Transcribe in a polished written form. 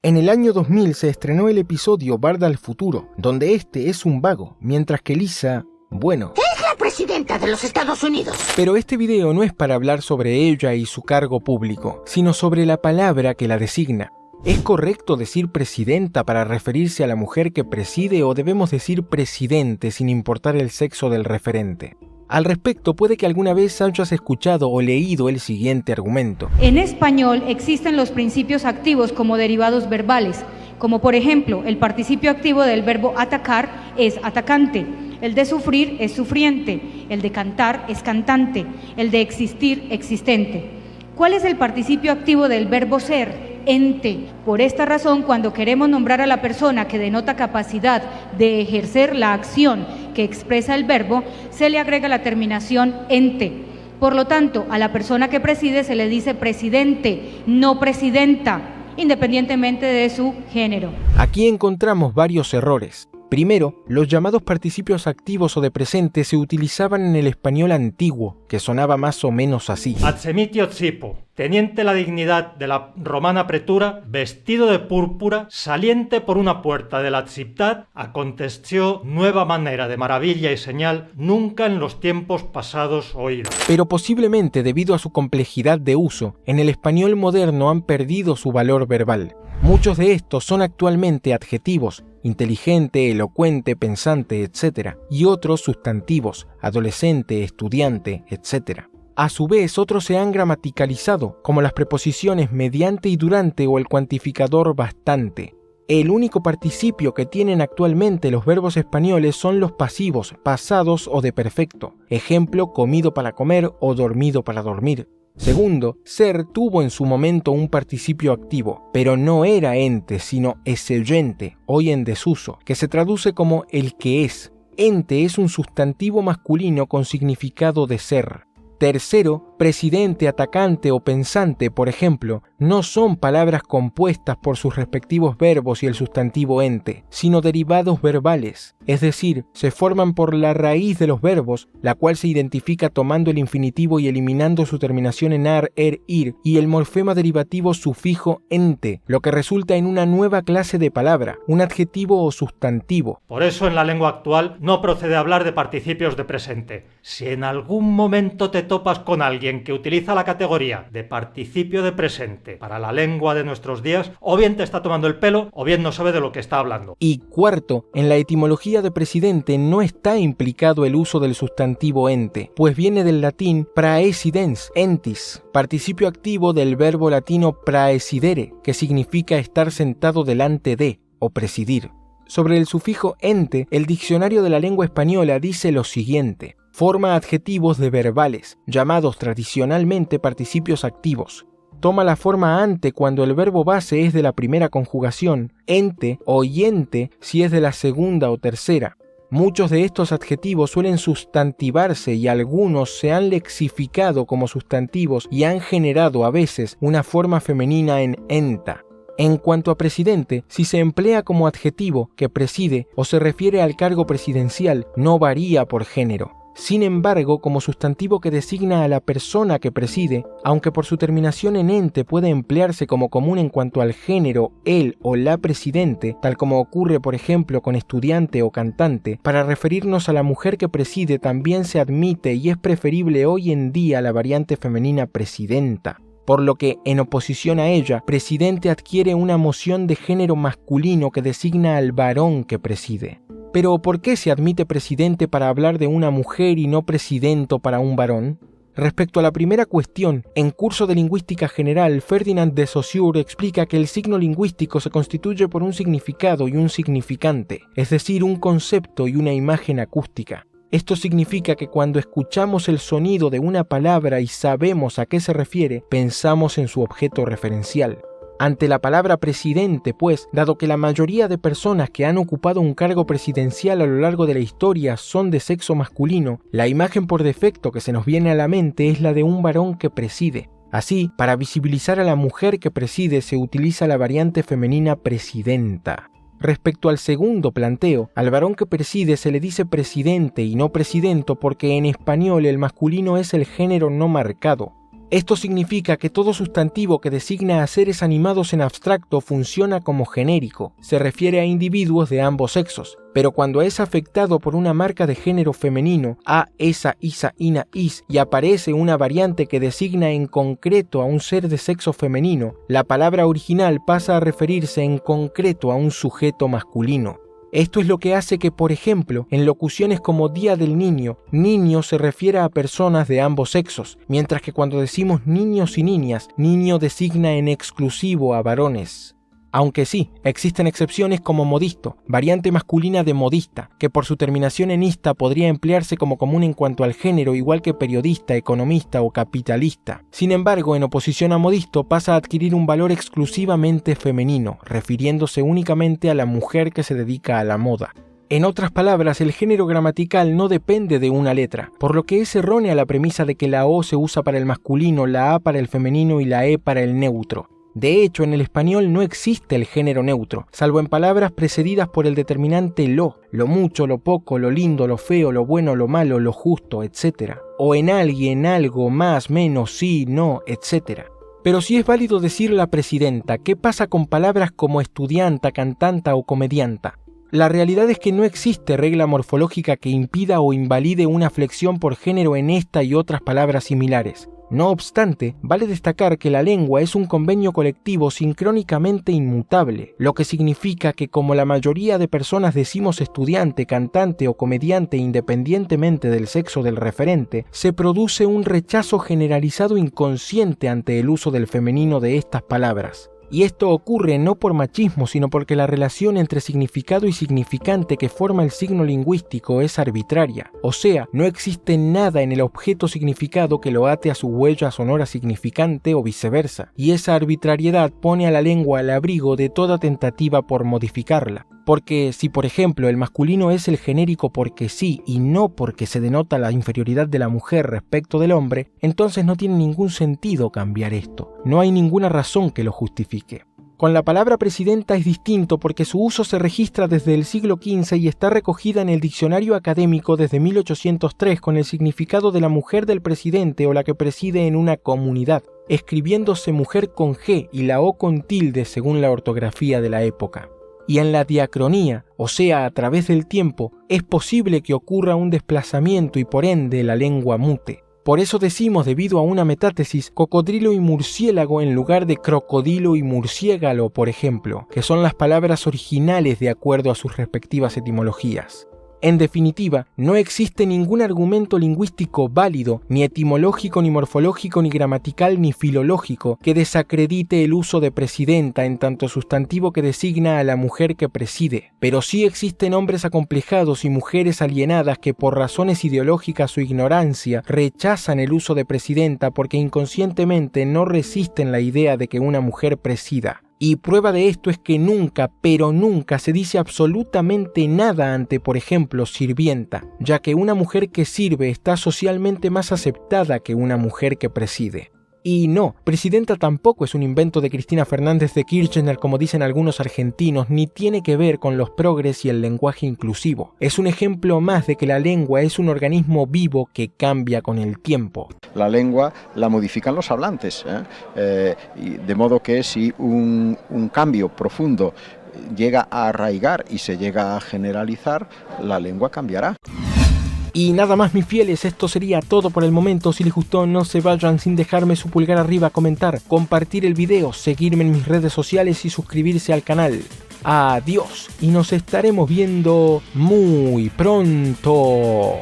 En el año 2000 se estrenó el episodio Bart al futuro, donde este es un vago, mientras que Lisa, bueno... es la presidenta de los Estados Unidos. Pero este video no es para hablar sobre ella y su cargo público, sino sobre la palabra que la designa. ¿Es correcto decir presidenta para referirse a la mujer que preside o debemos decir presidente sin importar el sexo del referente? Al respecto, puede que alguna vez hayas escuchado o leído el siguiente argumento. En español existen los principios activos como derivados verbales, como por ejemplo, el participio activo del verbo atacar es atacante, el de sufrir es sufriente, el de cantar es cantante, el de existir existente. ¿Cuál es el participio activo del verbo ser? Ente. Por esta razón, cuando queremos nombrar a la persona que denota capacidad de ejercer la acción que expresa el verbo, se le agrega la terminación ente. Por lo tanto, a la persona que preside se le dice presidente, no presidenta, independientemente de su género. Aquí encontramos varios errores. Primero, los llamados participios activos o de presente se utilizaban en el español antiguo, que sonaba más o menos así. Adsemitio Cipo, teniente la dignidad de la romana pretura, vestido de púrpura, saliente por una puerta de la ciudad, aconteció nueva manera de maravilla y señal nunca en los tiempos pasados oída. Pero posiblemente debido a su complejidad de uso, en el español moderno han perdido su valor verbal. Muchos de estos son actualmente adjetivos, inteligente, elocuente, pensante, etc. y otros sustantivos, adolescente, estudiante, etc. A su vez, otros se han gramaticalizado, como las preposiciones mediante y durante o el cuantificador bastante. El único participio que tienen actualmente los verbos españoles son los pasivos, pasados o de perfecto. Ejemplo, comido para comer o dormido para dormir. Segundo, ser tuvo en su momento un participio activo, pero no era ente, sino excellente, hoy en desuso, que se traduce como el que es. Ente es un sustantivo masculino con significado de ser. Tercero, presidente, atacante o pensante, por ejemplo, no son palabras compuestas por sus respectivos verbos y el sustantivo ente, sino derivados verbales, es decir, se forman por la raíz de los verbos, la cual se identifica tomando el infinitivo y eliminando su terminación en ar, ir, y el morfema derivativo sufijo ente, lo que resulta en una nueva clase de palabra, un adjetivo o sustantivo. Por eso en la lengua actual no procede hablar de participios de presente. Si en algún momento te topas con alguien que utiliza la categoría de participio de presente para la lengua de nuestros días, o bien te está tomando el pelo, o bien no sabe de lo que está hablando. Y cuarto, en la etimología de presidente no está implicado el uso del sustantivo ente, pues viene del latín praesidens, entis, participio activo del verbo latino praesidere, que significa estar sentado delante de, o presidir. Sobre el sufijo ente, el diccionario de la lengua española dice lo siguiente: forma adjetivos de verbales, llamados tradicionalmente participios activos. Toma la forma ante cuando el verbo base es de la primera conjugación, ente o yente si es de la segunda o tercera. Muchos de estos adjetivos suelen sustantivarse y algunos se han lexificado como sustantivos y han generado a veces una forma femenina en enta. En cuanto a presidente, si se emplea como adjetivo que preside o se refiere al cargo presidencial, no varía por género. Sin embargo, como sustantivo que designa a la persona que preside, aunque por su terminación en ente puede emplearse como común en cuanto al género, el o la presidente, tal como ocurre por ejemplo con estudiante o cantante, para referirnos a la mujer que preside también se admite y es preferible hoy en día la variante femenina presidenta. Por lo que, en oposición a ella, presidente adquiere una moción de género masculino que designa al varón que preside. Pero, ¿por qué se admite presidente para hablar de una mujer y no presidento para un varón? Respecto a la primera cuestión, en curso de lingüística general, Ferdinand de Saussure explica que el signo lingüístico se constituye por un significado y un significante, es decir, un concepto y una imagen acústica. Esto significa que cuando escuchamos el sonido de una palabra y sabemos a qué se refiere, pensamos en su objeto referencial. Ante la palabra presidente, pues, dado que la mayoría de personas que han ocupado un cargo presidencial a lo largo de la historia son de sexo masculino, la imagen por defecto que se nos viene a la mente es la de un varón que preside. Así, para visibilizar a la mujer que preside se utiliza la variante femenina presidenta. Respecto al segundo planteo, al varón que preside se le dice presidente y no presidento porque en español el masculino es el género no marcado. Esto significa que todo sustantivo que designa a seres animados en abstracto funciona como genérico, se refiere a individuos de ambos sexos, pero cuando es afectado por una marca de género femenino, a, esa, isa, ina, is, y aparece una variante que designa en concreto a un ser de sexo femenino, la palabra original pasa a referirse en concreto a un sujeto masculino. Esto es lo que hace que, por ejemplo, en locuciones como Día del Niño, niño se refiera a personas de ambos sexos, mientras que cuando decimos niños y niñas, niño designa en exclusivo a varones. Aunque sí, existen excepciones como modisto, variante masculina de modista, que por su terminación en ista podría emplearse como común en cuanto al género, igual que periodista, economista o capitalista. Sin embargo, en oposición a modisto pasa a adquirir un valor exclusivamente femenino, refiriéndose únicamente a la mujer que se dedica a la moda. En otras palabras, el género gramatical no depende de una letra, por lo que es errónea la premisa de que la O se usa para el masculino, la A para el femenino y la E para el neutro. De hecho, en el español no existe el género neutro, salvo en palabras precedidas por el determinante lo mucho, lo poco, lo lindo, lo feo, lo bueno, lo malo, lo justo, etc. O en alguien, algo, más, menos, sí, no, etc. Pero si es válido decir la presidenta, ¿qué pasa con palabras como estudianta, cantanta o comedianta? La realidad es que no existe regla morfológica que impida o invalide una flexión por género en esta y otras palabras similares. No obstante, vale destacar que la lengua es un convenio colectivo sincrónicamente inmutable, lo que significa que como la mayoría de personas decimos estudiante, cantante o comediante independientemente del sexo del referente, se produce un rechazo generalizado inconsciente ante el uso del femenino de estas palabras. Y esto ocurre no por machismo, sino porque la relación entre significado y significante que forma el signo lingüístico es arbitraria. O sea, no existe nada en el objeto significado que lo ate a su huella sonora significante o viceversa. Y esa arbitrariedad pone a la lengua al abrigo de toda tentativa por modificarla. Porque si, por ejemplo, el masculino es el genérico porque sí y no porque se denota la inferioridad de la mujer respecto del hombre, entonces no tiene ningún sentido cambiar esto. No hay ninguna razón que lo justifique. Con la palabra presidenta es distinto porque su uso se registra desde el siglo XV y está recogida en el diccionario académico desde 1803 con el significado de la mujer del presidente o la que preside en una comunidad, escribiéndose mujer con G y la O con tilde según la ortografía de la época. Y en la diacronía, o sea, a través del tiempo, es posible que ocurra un desplazamiento y por ende la lengua mute. Por eso decimos, debido a una metátesis, cocodrilo y murciélago en lugar de crocodilo y murciégalo, por ejemplo, que son las palabras originales de acuerdo a sus respectivas etimologías. En definitiva, no existe ningún argumento lingüístico válido, ni etimológico, ni morfológico, ni gramatical, ni filológico, que desacredite el uso de presidenta en tanto sustantivo que designa a la mujer que preside. Pero sí existen hombres acomplejados y mujeres alienadas que por razones ideológicas o ignorancia rechazan el uso de presidenta porque inconscientemente no resisten la idea de que una mujer presida. Y prueba de esto es que nunca, pero nunca se dice absolutamente nada ante, por ejemplo, sirvienta, ya que una mujer que sirve está socialmente más aceptada que una mujer que preside. Y no, presidenta tampoco es un invento de Cristina Fernández de Kirchner como dicen algunos argentinos, ni tiene que ver con los progres y el lenguaje inclusivo. Es un ejemplo más de que la lengua es un organismo vivo que cambia con el tiempo. La lengua la modifican los hablantes, y de modo que si un cambio profundo llega a arraigar y se llega a generalizar, la lengua cambiará. Y nada más, mis fieles, esto sería todo por el momento. Si les gustó, no se vayan sin dejarme su pulgar arriba, comentar, compartir el video, seguirme en mis redes sociales y suscribirse al canal. Adiós, y nos estaremos viendo muy pronto.